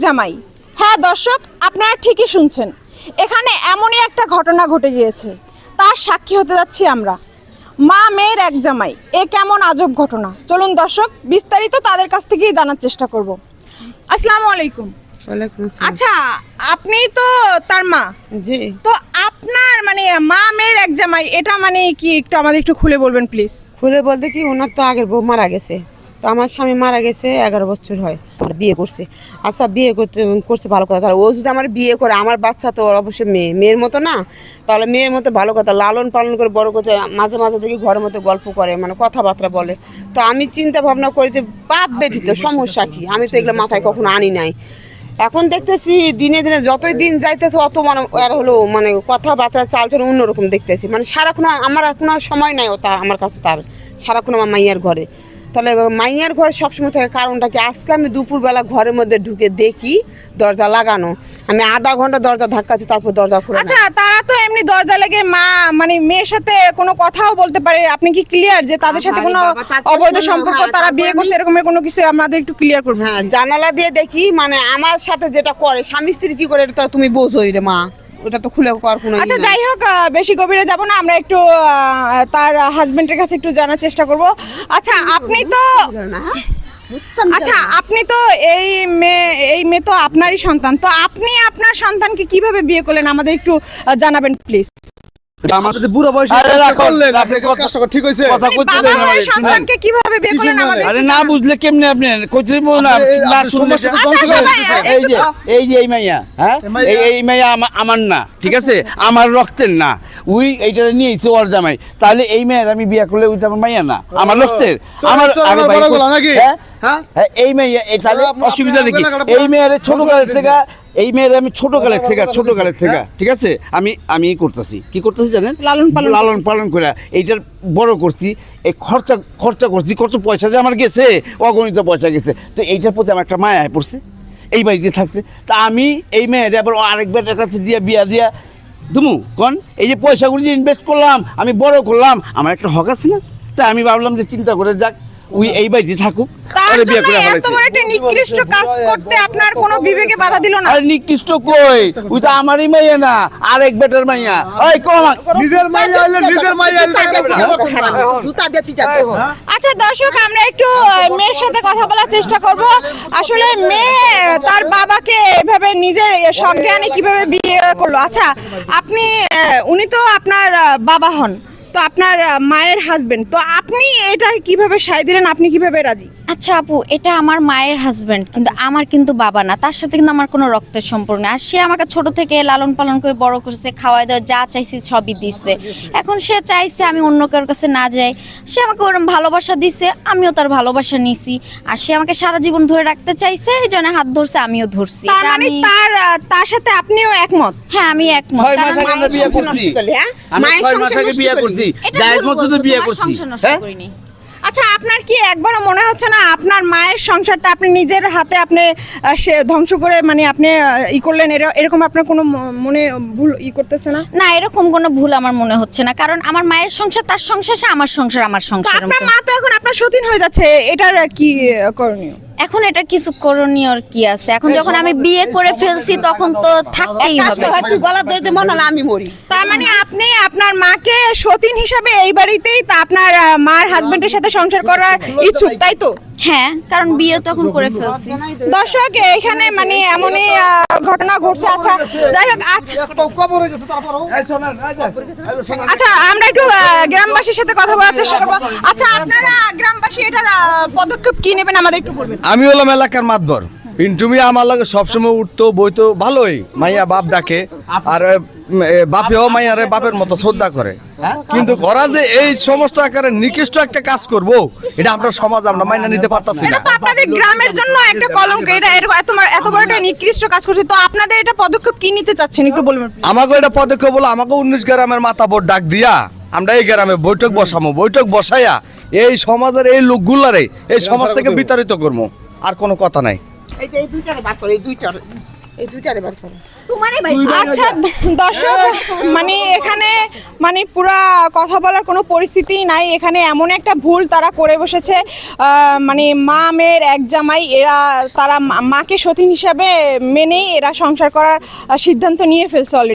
জামাই। হ্যাঁ দর্শক, আপনারা ঠিকই শুনছেন, এখানে এমনই একটা ঘটনা ঘটে গিয়েছে, তার সাক্ষী হতে যাচ্ছি আমরা। মা মেয়ের এক জামাই, এ কেমন আজব ঘটনা। চলুন দর্শক, বিস্তারিত তাদের কাছ থেকেই জানার চেষ্টা করব। আসসালামু আলাইকুম। আচ্ছা, আপনি তো তার মা। জি। তো আপনার মানে মা মেয়ের এক জামাই, এটা মানে কি একটু আমাদের একটু খুলে বলবেন প্লিজ। খুলে বলতে কি, ওনার তো আগের বউ মারা গেছে, তো আমার স্বামী মারা গেছে 11 বছর হয়, আর বিয়ে করছে। আচ্ছা, বিয়ে করছে ভালো কথা, তাহলে ও যদি আমার বিয়ে করে, আমার বাচ্চা তো অবশ্যই মেয়ের মতো না, তাহলে মেয়ের মতো ভালো কথা, লালন পালন করে বড় করতে। মাঝে মাঝে দেখি ঘরের মধ্যে গল্প করে, মানে কথাবার্তা বলে, তো আমি চিন্তা ভাবনা করি যে বাপ বেটি তো সমস্যা কি, আমি তো এগুলো মাথায় কখনো আনি নাই। এখন দেখতেছি দিনে দিনে যতই দিন যাইতেছে অত মানে আর হলো মানে কথাবার্তা চালচলন অন্যরকম দেখতেছি, মানে সারাক্ষণ আমার এখন আর সময় নাই ওটা আমার কাছে, তার সারাক্ষণ আমার মাইয়ার ঘরে। তাহলে মাইয়ার ঘরে সবসময় থাকে, কারণটা কি, আজকে আমি দুপুরবেলা ঘরের মধ্যে ঢুকে দেখি দরজা লাগানো, আমি আধা ঘন্টা দরজা ধাক্কাচ্ছি, তারপর দরজা খুলে। আচ্ছা, তারা তো এমনি দরজা লেগে মা মানে মেয়ের সাথে কোনো কথাও বলতে পারে, আপনি কি ক্লিয়ার যে তাদের সাথে কোনো অবৈধ সম্পর্ক, তারা বিয়ে করছে এরকমের কোনো কিছু আমাদের একটু ক্লিয়ার করবেন? হ্যাঁ, জানালা দিয়ে দেখি, মানে আমার সাথে যেটা করে স্বামী স্ত্রী কি করে, এটা তো তুমি বোঝোই রে মা, ওটা তো খুলে করার কোনো। আচ্ছা, যাই হোক, বেশি গভীরে যাব না, আমরা একটু তার হাজবেন্ডের কাছে একটু জানার চেষ্টা করব। আচ্ছা, আপনি তো এই মেয়ে তো আপনারই সন্তান, তো আপনি আপনার সন্তানকে কিভাবে বিয়ে করলেন আমাদের একটু জানাবেন প্লিজ। আমাদের বুড়ো বয়সে করলেন, আপনি কাজটা ঠিক হইছে, কথা কইতে দেন না। সন্তানকে কিভাবে বিয়ে করলেন আমাদের? আরে না বুঝলে কেমনে আপনি কইতে বল না, না শুনলে এই যে এই মাইয়া, হ্যাঁ এই মাইয়া আমার না, ঠিক আছে, আমার রক্তের না, ওই এইটা নিয়েছে ওর জামাই, তাহলে এই মেয়ের আমি বিয়ে করলে ওইটা আমার মাইয়া না, আমার রক্তের, আমার আরে ভাই নাকি, হ্যাঁ এই মেয়ে, তাহলে অসুবিধা দেখি। এই মেয়ের ছোটকালের থেকে, এই মেয়ের আমি ছোটকালের থেকে ঠিক আছে, আমি করতেছি, কি করতেছি জানেন, লালন পালন করে এইটার বড় করছি, এই খরচা করছি, কত পয়সা যে আমার গেছে, অগণিত পয়সা গেছে, তো এইটার প্রতি আমার একটা মায়া পড়ছে, এই বাড়িতে থাকছে, তা আমি এই মেয়ের আবার আরেক বেটার কাছে বিয়া দিয়া দুমু কন, এই যে পয়সাগুলো যে ইনভেস্ট করলাম, আমি বড় করলাম, আমার একটা হক আছে না, তাই আমি ভাবলাম যে চিন্তা করে যাক ওই এই বাড়িতে থাকুক। তার জন্য এত বড় একটা নিকৃষ্ট কাজ করতে আপনার কোনো বিবেকে বাধা দিল না? আরে নিকৃষ্ট কই, ওই তো আমারই মাইয়া না, আরেক বেটার মাইয়া। ওই কোন নিজের মাইয়া হইলে নিজের মাইয়া জুতা দিয়ে পিটা। আচ্ছা দর্শক, আমরা একটু মেয়ের সাথে কথা বলার চেষ্টা করব। আসলে মেয়ে তার বাবাকে এভাবে নিজের সজ্ঞানে কিভাবে বিয়ে করলো। আচ্ছা, উনি তো আপনার বাবা হন, তো আপনার মায়ের হাজবেন্ড, তো আপনি এটা কিভাবে সায় দিলেন, আপনি কিভাবে রাজি? আচ্ছা আপু, এটা আমার মায়ের হাজবেন্ড, কিন্তু আমার কিন্তু বাবা না, তার সাথে কিন্তু আমার কোনো রক্তের সম্পর্ক নেই। আর সে আমাকে ছোট থেকে লালন পালন করে বড় করছে, খাওয়াই দেওয়া যা চাইছি সবই দিচ্ছে। এখন সে চাইছে আমি অন্য কারোর কাছে না যাই, সে আমাকে ওরকম ভালোবাসা দিছে, আমিও তার ভালোবাসা নিছি, আর সে আমাকে সারা জীবন ধরে রাখতে চাইছে, এই জন্য হাত ধরছে, আমিও ধরছি। তার সাথে আপনিও একমত? হ্যাঁ, আমি একমত। আচ্ছা, আপনার কি একবারও মনে হচ্ছে না আপনার মায়ের সংসারটা আপনি নিজের হাতে আপনি সে ধ্বংস করে, মানে আপনি করলেন, এরকম আপনার কোনো মনে ভুল করতেছে না? না, এরকম কোনো ভুল আমার মনে হচ্ছে না, কারণ আমার মায়ের সংসার তার সংসার, আমার সংসার আমার সংসার। আপনার মা তো এখন আপনার সতীন হয়ে যাচ্ছে, এটার কি করণীয়? এখন এটা কিছু করণীয় কি আছে? এখন যখন আমি বিয়ে করে ফেলছি তখন তো থাকতেই হবে। তুই গলা ধরে দে, মনে না আমি মরি। তার মানে আপনি আপনার মাকে সতীন হিসাবে এই বাড়িতেই তা আপনার মার হাজবেন্ডের সাথে সংসার করার ইচ্ছুক, তাই তো? হ্যাঁ, কারণ বিয়ে তখন করে ফেলছি। দর্শক, এখানে মানে এমনই ঘটনা ঘটছে। আচ্ছা, যাই হোক, আচ্ছা আমরা একটু গ্রামবাসীর সাথে কথা বলার চেষ্টা করবো। আচ্ছা, আপনারা গ্রামবাসী এটার পদক্ষেপ কি নেবেন আমাদের একটু বলবেন? আমি হলাম এলাকার মাতবর, পিন্টু মিয়া আমার লাগে সবসময় উঠতো বইতো, ভালোই মাইয়া বাপ ডাকে, আর বাপেও মাইয়ারে বাপের মতো শ্রদ্ধা করে, কিন্তু ওরা যে এই সমস্ত আকারে নিকৃষ্ট একটা কাজ করবো, এটা আমরা সমাজ আমরা মাইনা নিতে পারতাছি না। তো আপনাদের গ্রামের জন্য একটা কলঙ্ক, এটা এত বড় একটা নিকৃষ্ট কাজ করছে, তো আপনাদের এটা পদক্ষেপ কি নিতে চাচ্ছেন একটু বলবেন? আমাকে এটা পদক্ষেপ বলো, আমাকে 19 গ্রামের মাতাবর ডাক দিয়া আমরা এই গ্রামে বৈঠক বসামো, বৈঠক বসাইয়া এই সমাজের এই লোকগুলারে এই সমাজ থেকে বিতাড়িত করবো, আর কোনো কথা নাই। এই দুইটারে বার করো। আচ্ছা দর্শক, মানে এখানে মানে পুরা কথা বলার কোনো পরিস্থিতিই নাই। এখানে এমন একটা ভুল তারা করে বসেছে, মানে মা মেয়ের এক জামাই, তারা মাকে সতীন হিসাবে মেনেই এরা সংসার করার সিদ্ধান্ত নিয়ে ফেলছে অলরেডি।